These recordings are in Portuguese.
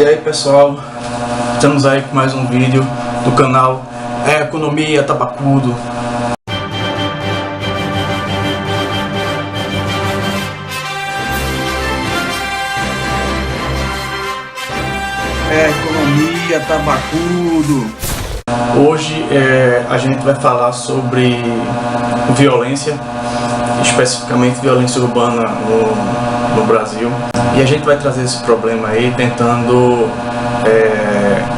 E aí pessoal, estamos aí com mais um vídeo do canal Economia Tabacudo. Economia Tabacudo. Hoje a gente vai falar sobre violência, especificamente violência urbana no Brasil. E a gente vai trazer esse problema aí tentando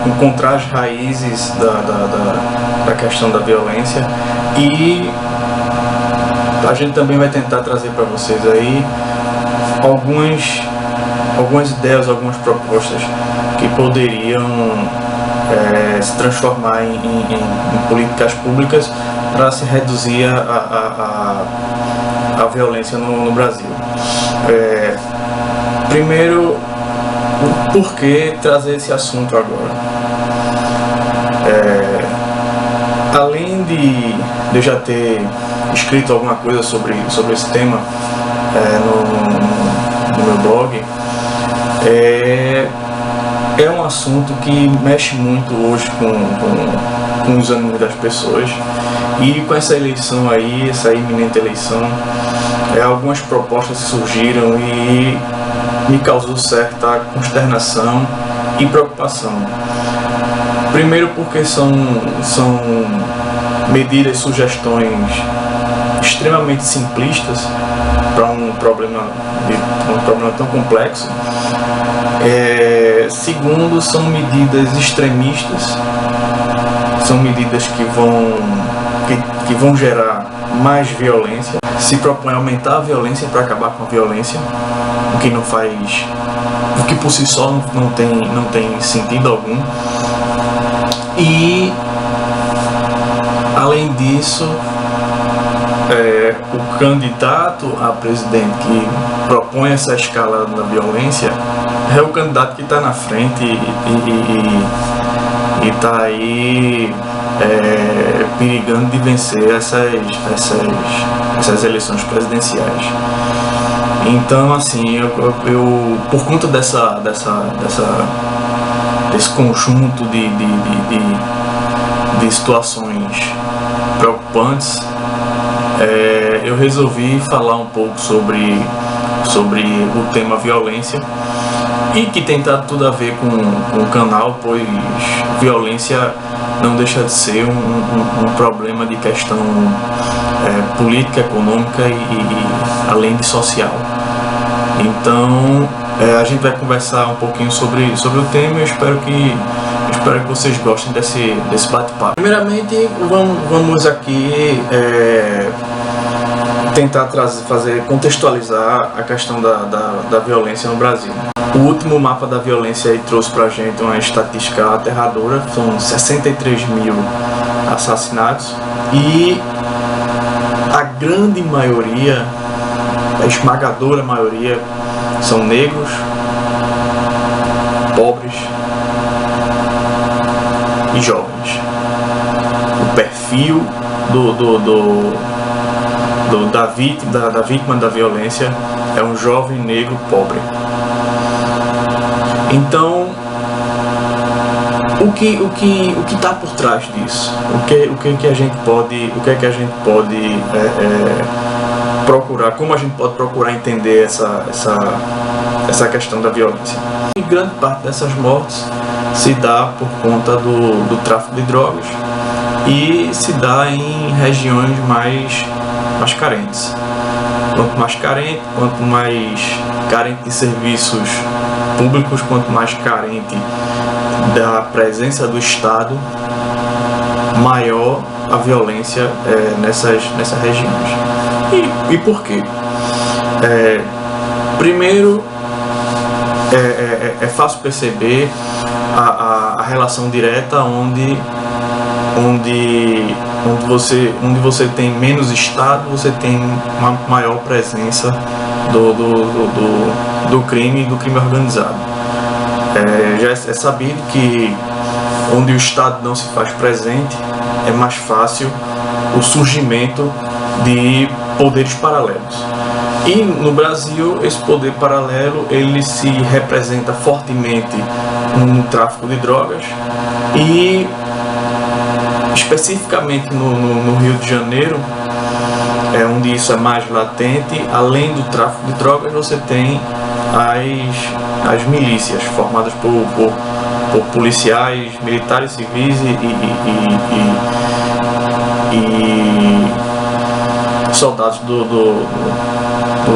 encontrar as raízes da questão da violência, e a gente também vai tentar trazer para vocês aí algumas ideias, algumas propostas que poderiam se transformar em políticas públicas para se reduzir a violência no Brasil. Primeiro, por que trazer esse assunto agora? Além de eu já ter escrito alguma coisa sobre esse tema no meu blog, é um assunto que mexe muito hoje com os ânimos das pessoas, e com essa eleição aí, essa iminente eleição, algumas propostas surgiram e me causou certa consternação e preocupação. Primeiro porque são medidas, sugestões extremamente simplistas para um problema tão complexo. Segundo, são medidas extremistas, são medidas que vão gerar mais violência, se propõe a aumentar a violência para acabar com a violência, o que por si só não tem sentido algum. E além disso, o candidato a presidente que propõe essa escalada da violência é o candidato que está na frente e está aí perigando de vencer essas eleições presidenciais. Então, assim, eu por conta desse conjunto de situações preocupantes, eu resolvi falar um pouco sobre o tema violência, e que tem tudo a ver com o canal, pois violência não deixa de ser um problema de questão política, econômica e além de social. Então a gente vai conversar um pouquinho sobre o tema, e eu espero que vocês gostem desse bate-papo. Primeiramente, vamos aqui tentar contextualizar a questão da violência no Brasil. O último mapa da violência aí trouxe pra gente uma estatística aterradora. São 63 mil assassinatos, e a grande maioria, a esmagadora maioria, são negros, pobres e jovens. O perfil da vítima da violência é um jovem negro pobre. Então, o que está por trás disso? O que a gente pode procurar? Como a gente pode procurar entender essa questão da violência? E grande parte dessas mortes se dá por conta do tráfico de drogas, e se dá em regiões mais carentes. Quanto mais carente de serviços públicos, quanto mais carente da presença do Estado, maior a violência nessas regiões. E por quê? Primeiro, é fácil perceber a relação direta onde você tem menos Estado, você tem uma maior presença do crime organizado. Já é sabido que onde o Estado não se faz presente, é mais fácil o surgimento de poderes paralelos. E no Brasil, esse poder paralelo ele se representa fortemente no tráfico de drogas e especificamente no Rio de Janeiro, onde isso é mais latente. Além do tráfico de drogas, você tem as milícias formadas por policiais, militares, civis e soldados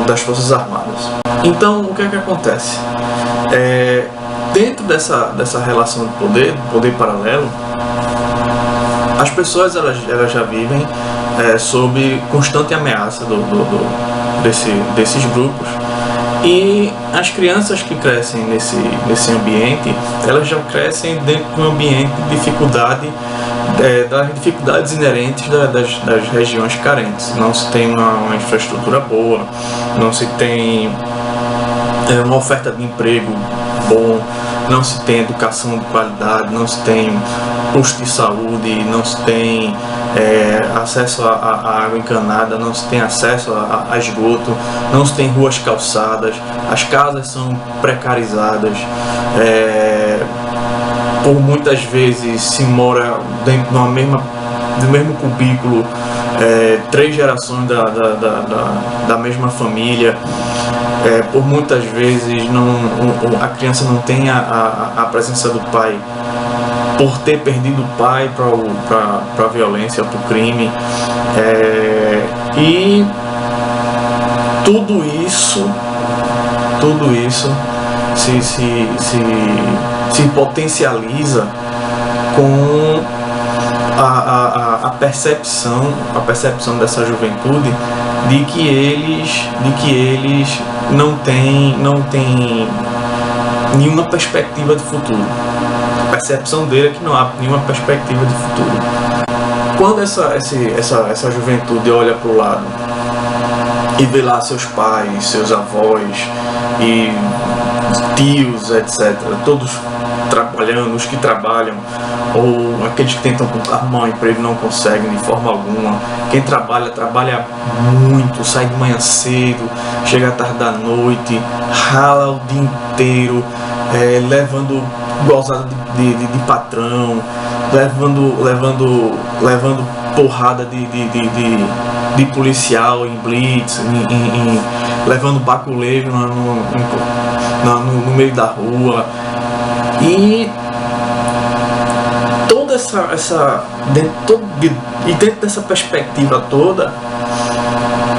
das Forças Armadas. Então, o que é que acontece? Dentro dessa relação de poder paralelo, as pessoas elas já vivem sob constante ameaça desses grupos, e as crianças que crescem nesse ambiente, elas já crescem dentro de um ambiente de dificuldade, das dificuldades inerentes das regiões carentes. Não se tem uma infraestrutura boa, não se tem uma oferta de emprego bom, não se tem educação de qualidade, não se tem posto de saúde, não se tem acesso à água encanada, não se tem acesso a esgoto, não se tem ruas calçadas, as casas são precarizadas, por muitas vezes se mora dentro do mesmo cubículo 3 gerações da mesma família. Por muitas vezes a criança não tem a presença do pai, por ter perdido o pai para a violência, para o crime, e tudo isso se potencializa com a percepção dessa juventude de que eles não têm nenhuma perspectiva de futuro. A percepção dele é que não há nenhuma perspectiva de futuro. Quando essa juventude olha para o lado e vê lá seus pais, seus avós e tios, etc., todos trabalhando, os que trabalham, ou aqueles que tentam arrumar um emprego e não conseguem de forma alguma. Quem trabalha muito, sai de manhã cedo, chega à tarde da noite, rala o dia inteiro, levando gozada de patrão, levando porrada de policial em blitz, levando baculeiro no meio da rua. E toda dentro dessa perspectiva toda,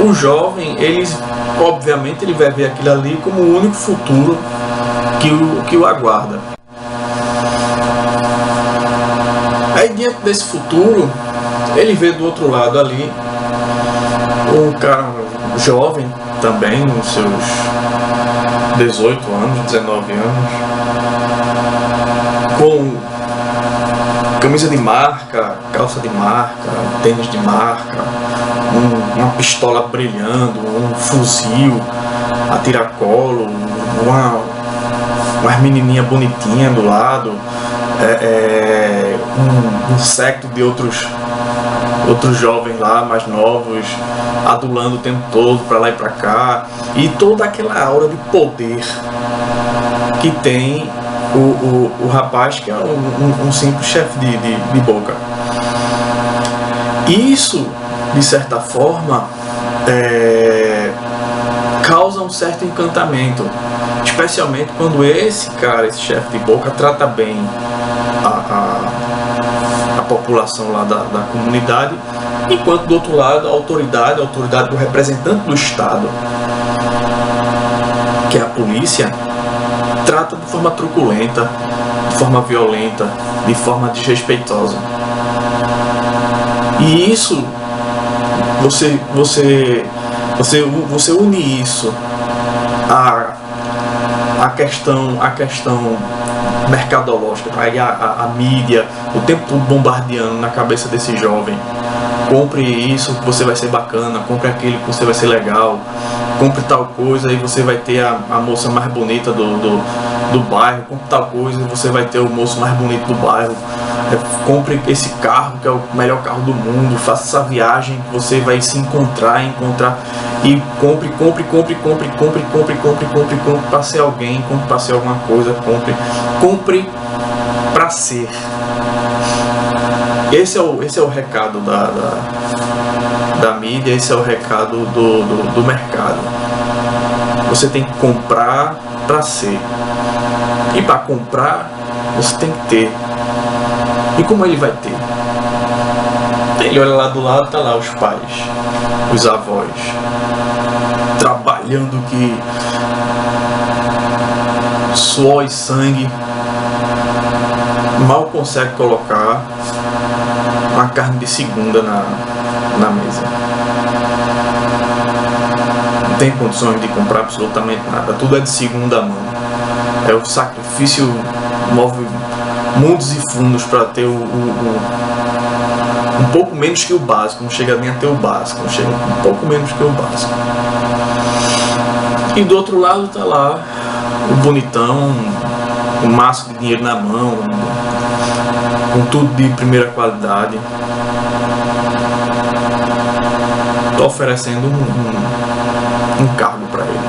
o jovem, obviamente ele vai ver aquilo ali como o único futuro que o aguarda. Aí, diante desse futuro, ele vê do outro lado ali um cara jovem também, nos seus 18 anos, 19 anos, com camisa de marca, calça de marca, tênis de marca, uma pistola brilhando, um fuzil a tiracolo, uma menininha bonitinha do lado, um séquito de outros jovens lá mais novos adulando o tempo todo para lá e para cá, e toda aquela aura de poder que tem o rapaz que é um simples chefe de boca. Isso, de certa forma, causa um certo encantamento, especialmente quando esse chefe de boca, trata bem a população lá da comunidade, enquanto do outro lado a autoridade do representante do Estado, que é a polícia, trata de forma truculenta, de forma violenta, de forma desrespeitosa. E isso, você une isso à questão mercadológica, aí a mídia o tempo todo bombardeando na cabeça desse jovem: compre isso que você vai ser bacana, compre aquele que você vai ser legal, compre tal coisa e você vai ter a moça mais bonita do bairro, compre tal coisa e você vai ter o moço mais bonito do bairro, compre esse carro que é o melhor carro do mundo, faça essa viagem que você vai se encontrar e compre para ser alguém, compre para ser alguma coisa, compre para ser. Esse é o recado da mídia, esse é o recado do mercado. Você tem que comprar para ser. E para comprar, você tem que ter. E como ele vai ter? Ele olha lá do lado, tá lá os pais, os avós, trabalhando que suor e sangue, mal consegue colocar uma carne de segunda na mesa. Não tem condições de comprar absolutamente nada, tudo é de segunda mão. É o sacrifício, move mundos e fundos para ter um pouco menos que o básico, não chega nem a ter o básico, chega um pouco menos que o básico. E do outro lado tá lá o bonitão, um maço de dinheiro na mão, com tudo de primeira qualidade, tô oferecendo um cargo para ele.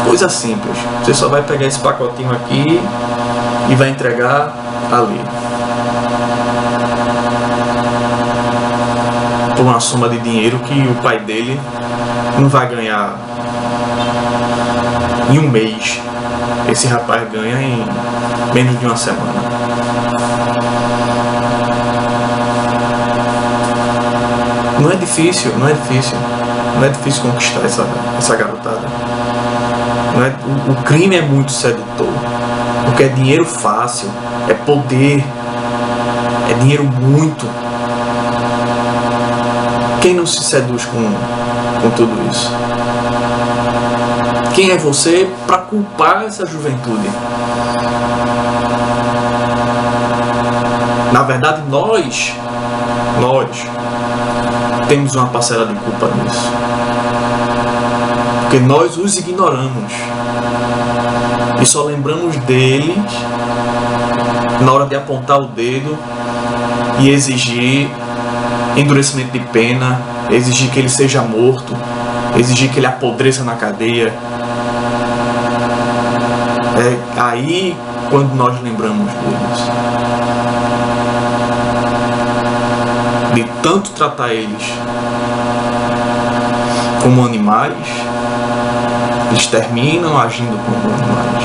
Coisa simples, você só vai pegar esse pacotinho aqui e vai entregar ali por uma soma de dinheiro que o pai dele não vai ganhar em um mês. Esse rapaz ganha em menos de uma semana. Não é difícil conquistar essa garotada. O crime é muito sedutor, porque é dinheiro fácil, é poder, é dinheiro muito. Quem não se seduz com tudo isso? Quem é você para culpar essa juventude? Na verdade, nós temos uma parcela de culpa nisso, porque nós os ignoramos e só lembramos deles na hora de apontar o dedo e exigir endurecimento de pena, exigir que ele seja morto, exigir que ele apodreça na cadeia. É aí quando nós lembramos deles, de tanto tratar eles como animais, eles terminam agindo como animais.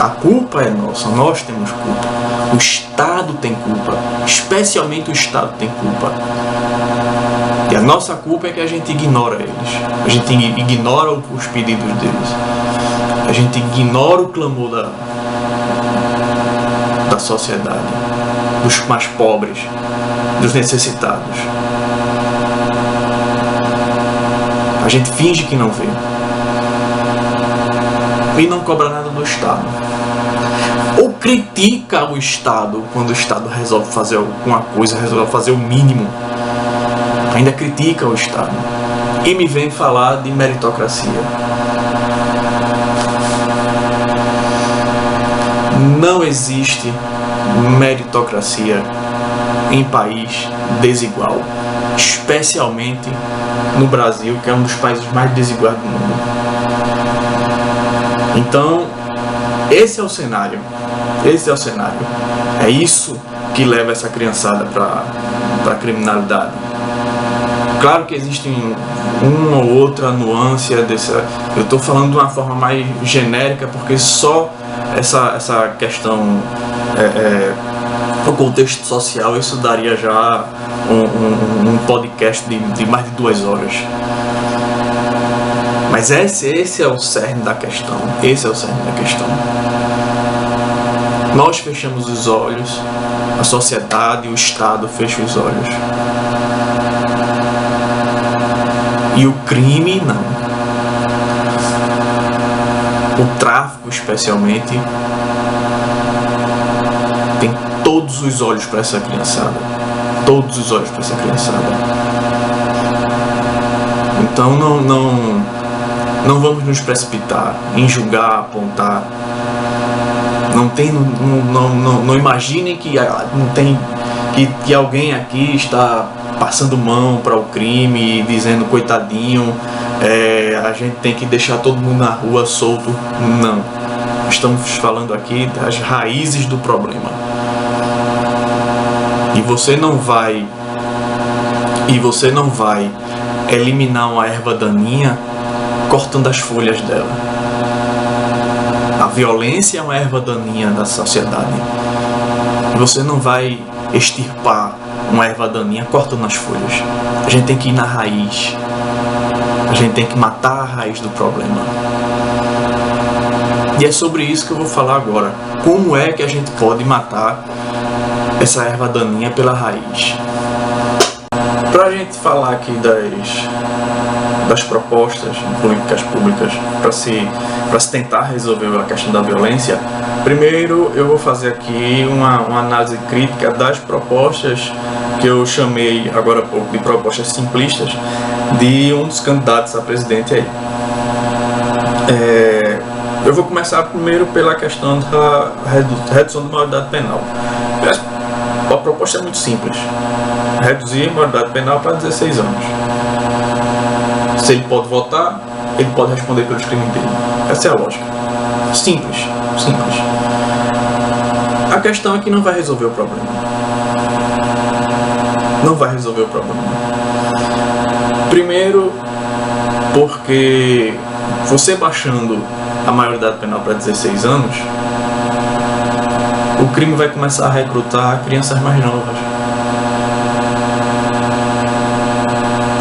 A culpa é nossa, nós temos culpa. O Estado tem culpa, especialmente o Estado tem culpa. E a nossa culpa é que a gente ignora eles, a gente ignora os pedidos deles, a gente ignora o clamor da sociedade, dos mais pobres, dos necessitados. A gente finge que não vê e não cobra nada do Estado, ou critica o Estado quando o Estado resolve fazer alguma coisa, resolve fazer o mínimo. Ainda critica o Estado e me vem falar de meritocracia. Não existe meritocracia em país desigual, especialmente no Brasil, que é um dos países mais desiguais do mundo. Então, esse é o cenário. É isso que leva essa criançada para a criminalidade. Claro que existe uma ou outra nuance dessa. Eu estou falando de uma forma mais genérica, porque só essa questão, o contexto social, isso daria já um podcast de mais de 2 horas. Mas esse é o cerne da questão. Nós fechamos os olhos, a sociedade, o Estado fecha os olhos. E o crime não. O tráfico, especialmente, tem todos os olhos para essa criançada. Então não vamos nos precipitar em julgar, apontar. Não imaginem que alguém aqui está passando mão para o crime, dizendo coitadinho, a gente tem que deixar todo mundo na rua solto. Não. Estamos falando aqui das raízes do problema. E você não vai eliminar uma erva daninha cortando as folhas dela. A violência é uma erva daninha da sociedade. E você não vai extirpar uma erva daninha cortando as folhas. A gente tem que ir na raiz. A gente tem que matar a raiz do problema. E é sobre isso que eu vou falar agora. Como é que a gente pode matar essa erva daninha pela raiz? Para a gente falar aqui das propostas em políticas públicas para se tentar resolver a questão da violência, primeiro eu vou fazer aqui uma análise crítica das propostas que eu chamei agora há pouco de propostas simplistas de um dos candidatos a presidente aí. Eu vou começar primeiro pela questão da redução da maioridade penal. A proposta é muito simples: reduzir a maioridade penal para 16 anos. Se ele pode votar, ele pode responder pelos crimes dele. Essa é a lógica. Simples. A questão é que não vai resolver o problema. Não vai resolver o problema. Primeiro, porque você baixando a maioridade penal para 16 anos, o crime vai começar a recrutar crianças mais novas.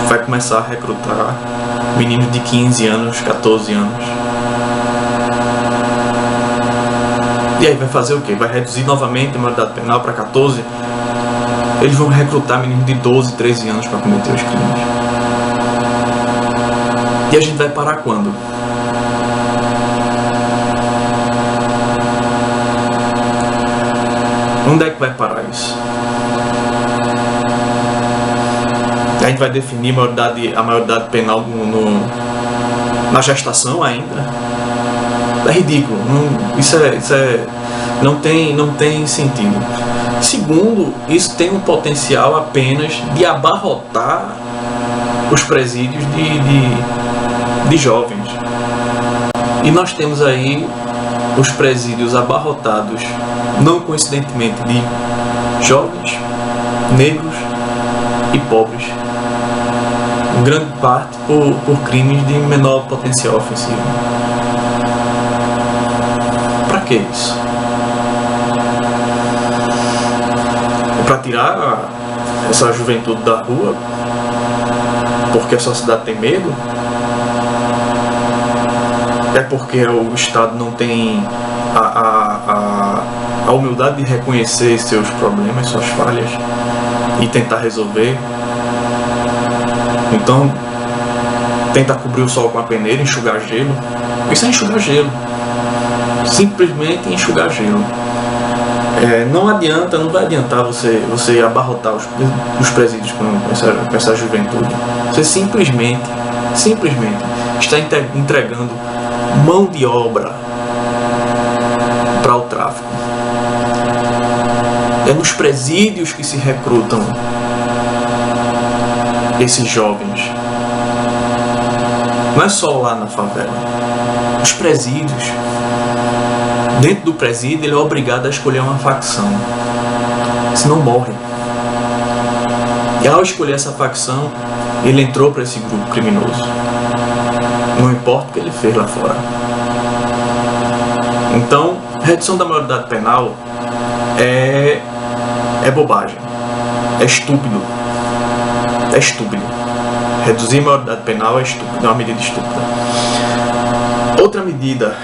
Vai começar a recrutar meninos de 15 anos, 14 anos. E aí vai fazer o quê? Vai reduzir novamente a maioridade penal para 14? Eles vão recrutar meninos de 12, 13 anos para cometer os crimes. E a gente vai parar quando? Onde é que vai parar isso? A gente vai definir a maioridade penal na gestação ainda? É ridículo. Não tem sentido. Segundo, isso tem um potencial apenas de abarrotar os presídios de jovens. E nós temos aí os presídios abarrotados, não coincidentemente, de jovens, negros e pobres, em grande parte por crimes de menor potencial ofensivo. Para que isso? Para tirar essa juventude da rua porque a sociedade tem medo? É porque o Estado não tem a humildade de reconhecer seus problemas, suas falhas e tentar resolver? Então, tenta cobrir o sol com a peneira, enxugar gelo. Isso é enxugar gelo. Simplesmente enxugar gelo. Não vai adiantar você abarrotar os presídios com essa juventude. Você simplesmente está entregando mão de obra para o tráfico. É nos presídios que se recrutam esses jovens. Não é só lá na favela. Os presídios. Dentro do presídio ele é obrigado a escolher uma facção, senão morre. E ao escolher essa facção, ele entrou para esse grupo criminoso. Não importa o que ele fez lá fora. Então, redução da maioridade penal é bobagem. É estúpido. Reduzir a maioridade penal é estúpido, é uma medida estúpida. Outra medida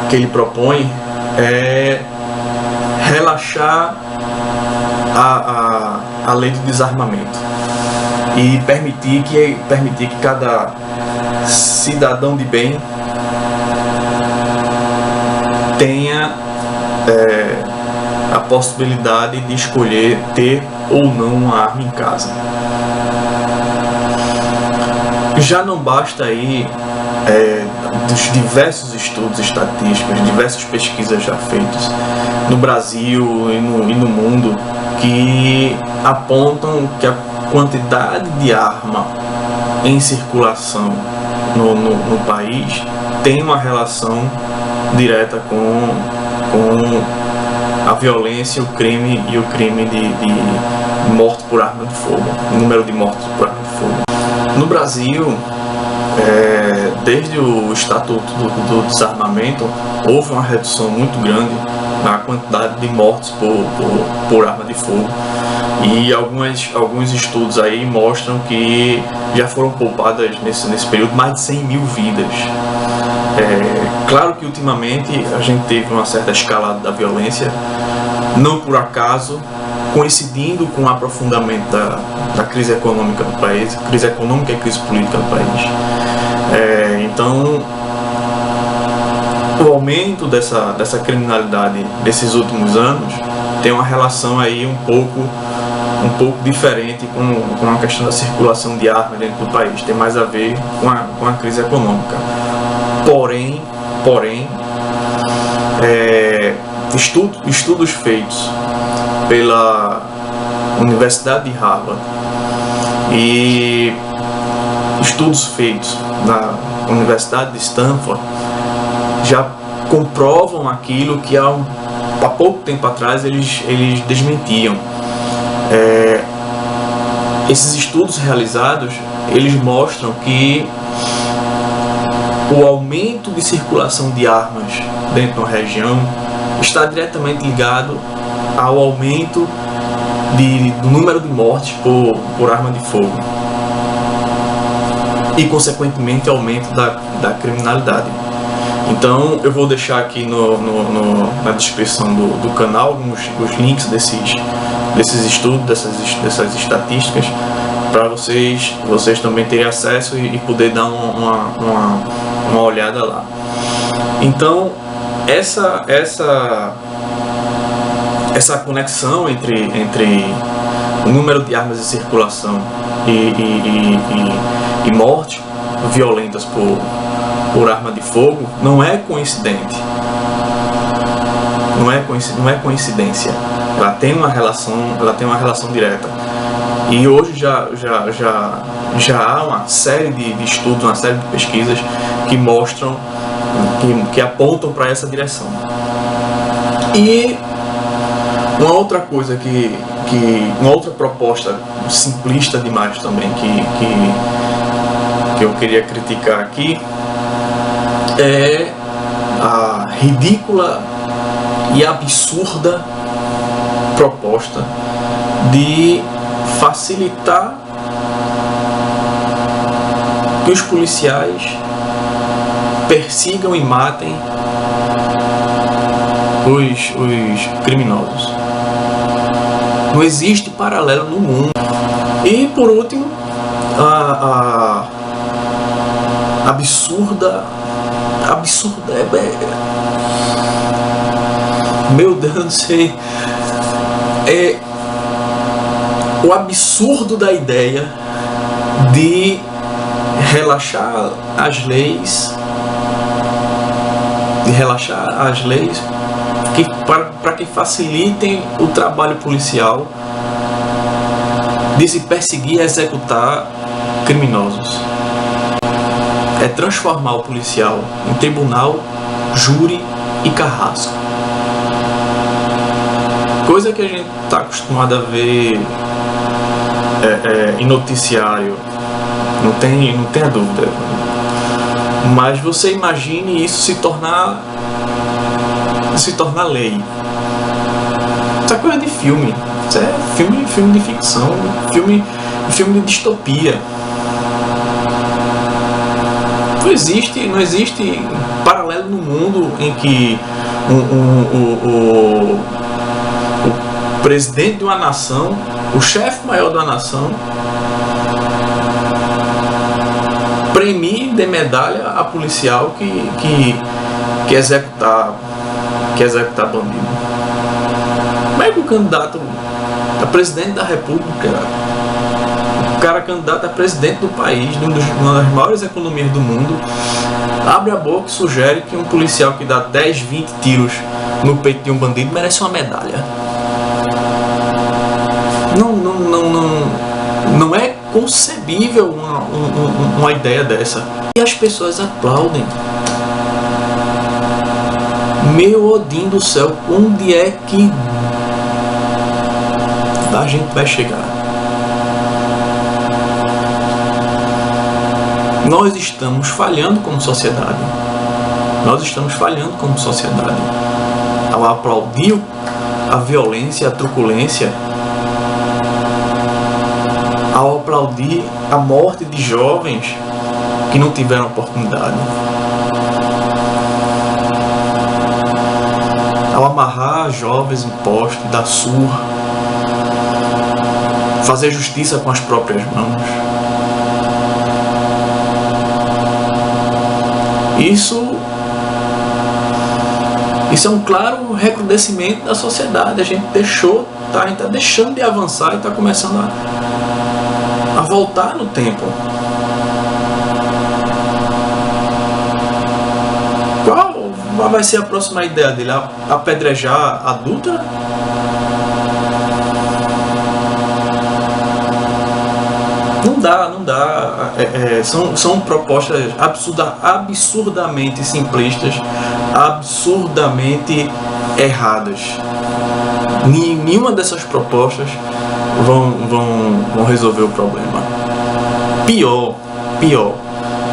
que ele propõe é relaxar a lei do desarmamento e permitir que cada cidadão de bem tenha a possibilidade de escolher ter ou não uma arma em casa. Já não basta aí dos diversos estudos estatísticos, diversas pesquisas já feitas no Brasil e no mundo que apontam que a quantidade de arma em circulação no país tem uma relação direta com a violência, o crime de morte por arma de fogo, o número de mortes por arma de fogo. No Brasil, desde o Estatuto do Desarmamento, houve uma redução muito grande na quantidade de mortes por arma de fogo. E alguns estudos aí mostram que já foram poupadas nesse período mais de 100 mil vidas. Claro que ultimamente a gente teve uma certa escalada da violência, não por acaso, coincidindo com o aprofundamento da crise econômica do país, crise econômica e crise política do país. Então, o aumento dessa criminalidade desses últimos anos tem uma relação aí um pouco diferente com a questão da circulação de armas dentro do país. Tem mais a ver com a crise econômica. Porém, estudos feitos pela Universidade de Harvard e estudos feitos na Universidade de Stanford já comprovam aquilo que há pouco tempo atrás eles desmentiam. Esses estudos realizados, eles mostram que o aumento de circulação de armas dentro de uma região está diretamente ligado ao aumento do número de mortes por arma de fogo e, consequentemente, aumento da criminalidade. Então, eu vou deixar aqui na descrição do canal os links desses estudos, dessas estatísticas, para vocês também terem acesso e poder dar uma olhada lá. Então, essa conexão entre o número de armas em circulação e mortes violentas por arma de fogo não é coincidente. Não é coincidência. Ela tem uma relação direta. E hoje já há uma série de estudos, uma série de pesquisas que mostram, que apontam para essa direção. E uma outra coisa uma outra proposta simplista demais também que eu queria criticar aqui é a ridícula e absurda proposta de facilitar que os policiais persigam e matem os criminosos. Não existe paralelo no mundo. E por último, a absurda meu Deus do céu, o absurdo da ideia de relaxar as leis, para que facilitem o trabalho policial de se perseguir e executar criminosos. É transformar o policial em tribunal, júri e carrasco. Coisa que a gente está acostumado a ver em noticiário, não tenha dúvida. Mas você imagine isso se tornar lei. Isso é coisa de filme. Isso é filme de ficção, filme de distopia. Não existe paralelo no mundo em que o presidente de uma nação, o chefe maior de uma nação, premie, dê medalha a policial que executar bandido. Como é que o candidato a presidente da República O cara candidato a presidente do país, de uma das maiores economias do mundo, abre a boca e sugere que um policial que dá 10, 20 tiros no peito de um bandido merece uma medalha. Não é concebível uma ideia dessa. E as pessoas aplaudem. Meu Odin do céu, onde é que a gente vai chegar? Nós estamos falhando como sociedade. Nós estamos falhando como sociedade. Ao aplaudir a violência, a truculência, ao aplaudir a morte de jovens que não tiveram oportunidade, ao amarrar jovens em poste, dar surra, fazer justiça com as próprias mãos. Isso é um claro recrudescimento da sociedade. A gente está deixando de avançar e está começando a voltar no tempo. Qual vai ser a próxima ideia dele? Apedrejar a Dutra? Não dá. São propostas absurdamente simplistas, absurdamente erradas. Nenhuma dessas propostas vão resolver o problema. Pior,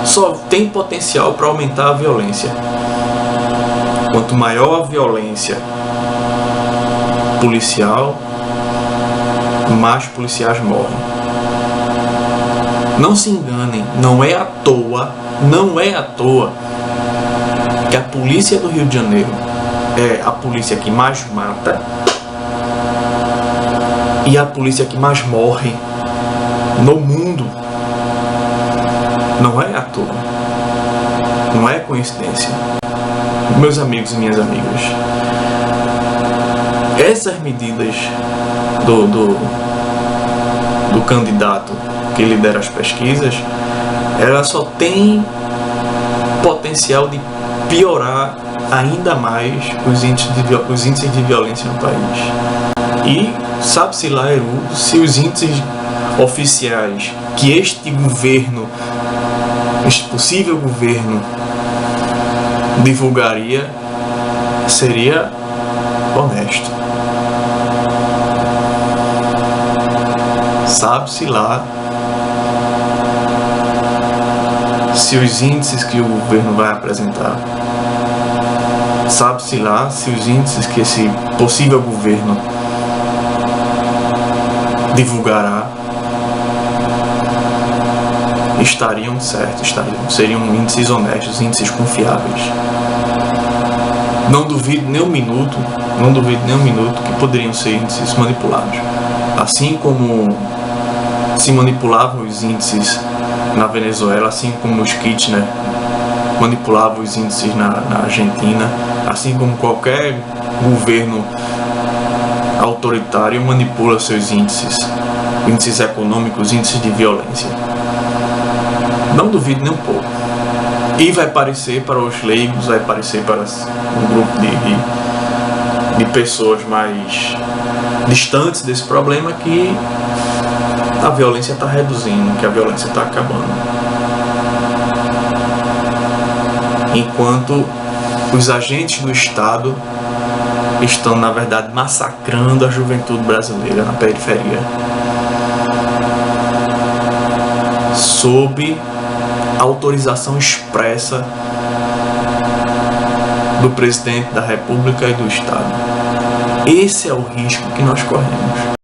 só tem potencial para aumentar a violência. Quanto maior a violência policial, mais policiais morrem. Não se enganem, não é à toa que a polícia do Rio de Janeiro é a polícia que mais mata e a polícia que mais morre no mundo. Não é à toa, não é coincidência. Meus amigos e minhas amigas, essas medidas do candidato que lidera as pesquisas, ela só tem potencial de piorar ainda mais os índices de violência no país. E sabe-se lá, se os índices oficiais que este possível governo divulgaria, seria honesto. Sabe-se lá se os índices que o governo vai apresentar, sabe-se lá se os índices que esse possível governo divulgará estariam certos, seriam índices honestos, índices confiáveis. Não duvido nem um minuto que poderiam ser índices manipulados. Assim como se manipulavam os índices na Venezuela, assim como os Kirchner manipulavam os índices na Argentina, assim como qualquer governo autoritário manipula seus índices econômicos, índices de violência. Não duvido nem um pouco. E vai parecer para os leigos, vai parecer para um grupo de pessoas mais distantes desse problema que a violência está reduzindo, que a violência está acabando. Enquanto os agentes do Estado estão, na verdade, massacrando a juventude brasileira na periferia, sob autorização expressa do presidente da República e do Estado. Esse é o risco que nós corremos.